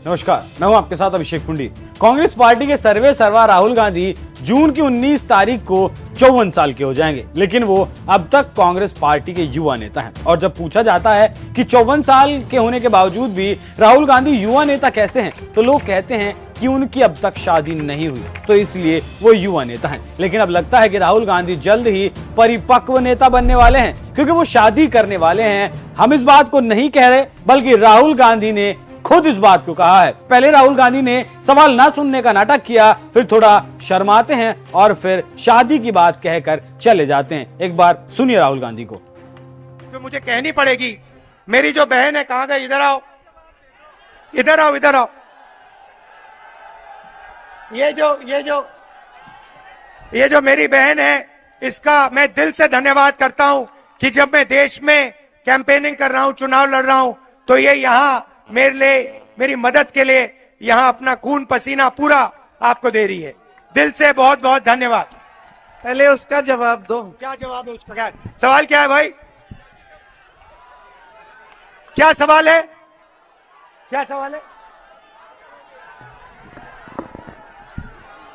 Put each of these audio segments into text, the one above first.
नमस्कार, मैं हूं आपके साथ अभिषेक कुंडी। कांग्रेस पार्टी के सर्वे सर्वा राहुल गांधी जून की 19 तारीख को 54 साल के हो जाएंगे, लेकिन वो अब तक कांग्रेस पार्टी के युवा नेता हैं। और जब पूछा जाता है कि 54 साल के होने के बावजूद भी राहुल गांधी युवा नेता कैसे हैं, तो लोग कहते हैं कि उनकी अब तक शादी नहीं हुई, तो इसलिए वो युवा नेता हैं। लेकिन अब लगता है कि राहुल गांधी जल्द ही परिपक्व नेता बनने वाले हैं, क्योंकि वो शादी करने वाले हैं। हम इस बात को नहीं कह रहे, बल्कि राहुल गांधी ने खुद इस बात को कहा है। पहले राहुल गांधी ने सवाल ना सुनने का नाटक किया, फिर थोड़ा शर्माते हैं और फिर शादी की बात कहकर चले जाते हैं। एक बार सुनिए राहुल गांधी को। तो मुझे कहनी पड़ेगी, मेरी जो बहन है, कहां गई? इधर आओ, इधर आओ, इधर आओ। ये जो मेरी बहन है, इसका मैं दिल से धन्यवाद करता हूं कि जब मैं देश में कैंपेनिंग कर रहा हूं, चुनाव लड़ रहा हूं, तो ये यहाँ मेरे लिए, मेरी मदद के लिए यहाँ अपना खून पसीना पूरा आपको दे रही है। दिल से बहुत बहुत धन्यवाद। पहले उसका जवाब दो। क्या जवाब है उसका? क्या सवाल? क्या है भाई? क्या सवाल है? क्या सवाल है?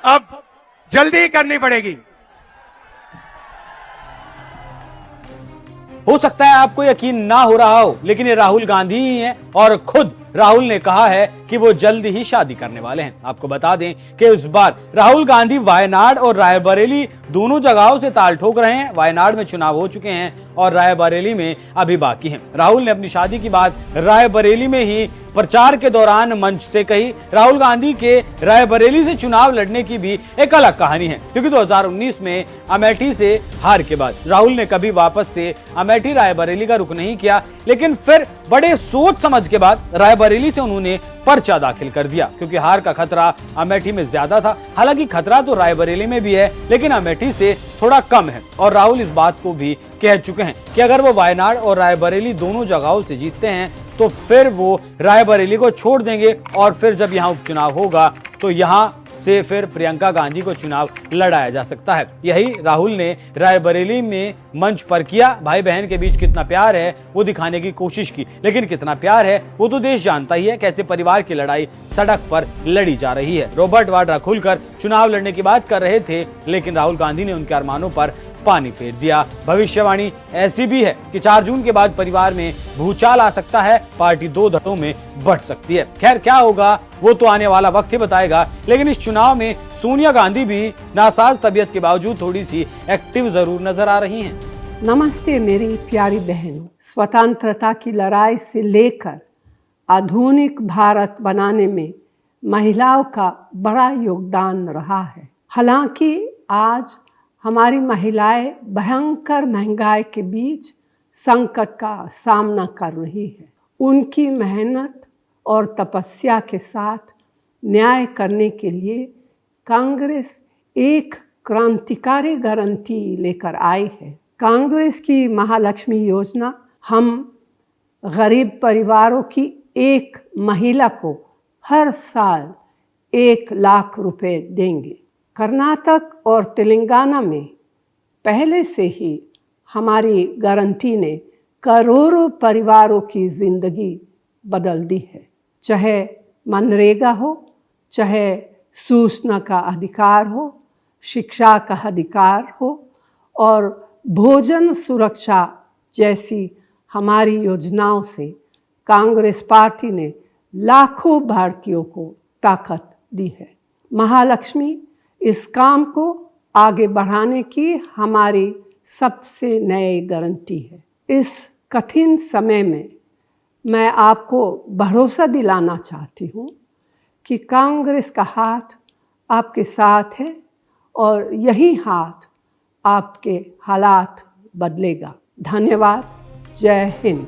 अब जल्दी करनी पड़ेगी। हो सकता है आपको यकीन ना हो रहा हो, लेकिन ये राहुल गांधी ही हैं और खुद राहुल ने कहा है कि वो जल्दी ही शादी करने वाले हैं। आपको बता दें कि इस बार राहुल गांधी वायनाड और रायबरेली दोनों जगहों से ताल ठोक रहे हैं। वायनाड में चुनाव हो चुके हैं और रायबरेली में अभी बाकी हैं। राहुल ने अपनी शादी की बात रायबरेली में ही प्रचार के दौरान मंच से कही। राहुल गांधी के रायबरेली से चुनाव लड़ने की भी एक अलग कहानी है, क्योंकि 2019 में अमेठी से हार के बाद राहुल ने कभी वापस से अमेठी रायबरेली का रुख नहीं किया, लेकिन फिर बड़े सोच समझ के बाद रायबरेली से उन्होंने पर्चा दाखिल कर दिया, क्योंकि हार का खतरा अमेठी में ज्यादा था। हालांकि खतरा तो रायबरेली में भी है, लेकिन अमेठी से थोड़ा कम है। और राहुल इस बात को भी कह चुके हैं कि अगर वो वायनाड और रायबरेली दोनों जगहों से जीतते हैं तो फिर वो रायबरेली को छोड़ देंगे और फिर जब यहाँ उपचुनाव होगा तो यहाँ से फिर प्रियंका गांधी को चुनाव लड़ाया जा सकता है। यही राहुल ने रायबरेली में मंच पर किया। भाई बहन के बीच कितना प्यार है वो दिखाने की कोशिश की, लेकिन कितना प्यार है वो तो देश जानता ही है। कैसे परिवार की लड़ाई सड़क पर लड़ी जा रही है। रॉबर्ट वाड्रा खुलकर चुनाव लड़ने की बात कर रहे थे, लेकिन राहुल गांधी ने उनके अरमानों पर पानी फेर दिया। भविष्यवाणी ऐसी भी है कि 4 जून के बाद परिवार में भूचाल आ सकता है, पार्टी 2 धड़ों में बढ़ सकती है। खैर क्या होगा वो तो आने वाला वक्त ही बताएगा, लेकिन इस चुनाव में सोनिया गांधी भी नासाज तबीयत के बावजूद थोड़ी सी एक्टिव जरूर नजर आ रही हैं। नमस्ते मेरी प्यारी बहनों। स्वतंत्रता की लड़ाई से लेकर आधुनिक भारत बनाने में महिलाओं का बड़ा योगदान रहा है। हालांकि आज हमारी महिलाएं भयंकर महंगाई के बीच संकट का सामना कर रही है। उनकी मेहनत और तपस्या के साथ न्याय करने के लिए कांग्रेस एक क्रांतिकारी गारंटी लेकर आई है। कांग्रेस की महालक्ष्मी योजना हम गरीब परिवारों की एक महिला को हर साल 1 लाख रुपए देंगे। कर्नाटक और तेलंगाना में पहले से ही हमारी गारंटी ने करोड़ों परिवारों की जिंदगी बदल दी है। चाहे मनरेगा हो, चाहे सूचना का अधिकार हो, शिक्षा का अधिकार हो और भोजन सुरक्षा जैसी हमारी योजनाओं से कांग्रेस पार्टी ने लाखों भारतीयों को ताकत दी है। महालक्ष्मी इस काम को आगे बढ़ाने की हमारी सबसे नई गारंटी है। इस कठिन समय में मैं आपको भरोसा दिलाना चाहती हूँ कि कांग्रेस का हाथ आपके साथ है और यही हाथ आपके हालात बदलेगा। धन्यवाद। जय हिंद।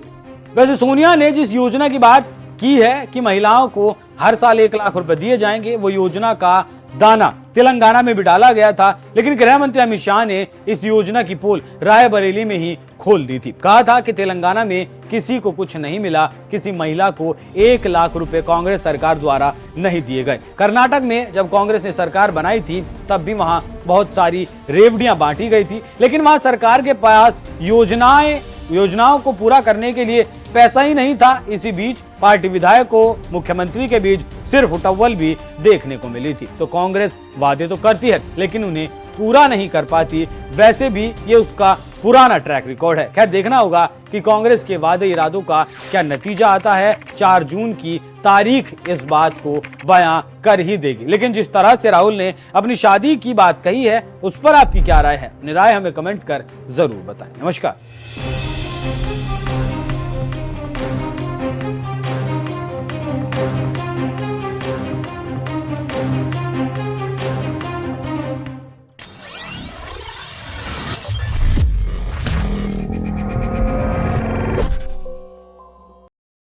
वैसे सोनिया ने जिस योजना की बात की है कि महिलाओं को हर साल 1 लाख रुपए दिए जाएंगे, वो योजना का दाना तेलंगाना में भी डाला गया था, लेकिन गृह मंत्री अमित शाह ने इस योजना की पोल रायबरेली में ही खोल दी थी। कहा था कि तेलंगाना में किसी को कुछ नहीं मिला, किसी महिला को 1 लाख रुपए कांग्रेस सरकार द्वारा नहीं दिए गए। कर्नाटक में जब कांग्रेस ने सरकार बनाई थी तब भी वहां बहुत सारी रेवड़ियां बांटी गई थी, लेकिन वहां सरकार के पास योजनाएं योजनाओं को पूरा करने के लिए पैसा ही नहीं था। इसी बीच पार्टी विधायक को मुख्यमंत्री के बीच सिर्फ उटव्वल भी देखने को मिली थी। तो कांग्रेस वादे तो करती है लेकिन उन्हें पूरा नहीं कर पाती। वैसे भी ये उसका पुराना ट्रैक रिकॉर्ड है। खैर देखना होगा कि कांग्रेस के वादे इरादों का क्या नतीजा आता है। 4 जून की तारीख इस बात को बयां कर ही देगी। लेकिन जिस तरह से राहुल ने अपनी शादी की बात कही है उस पर आपकी क्या राय है? अपनी राय हमें कमेंट कर जरूर बताएं। नमस्कार।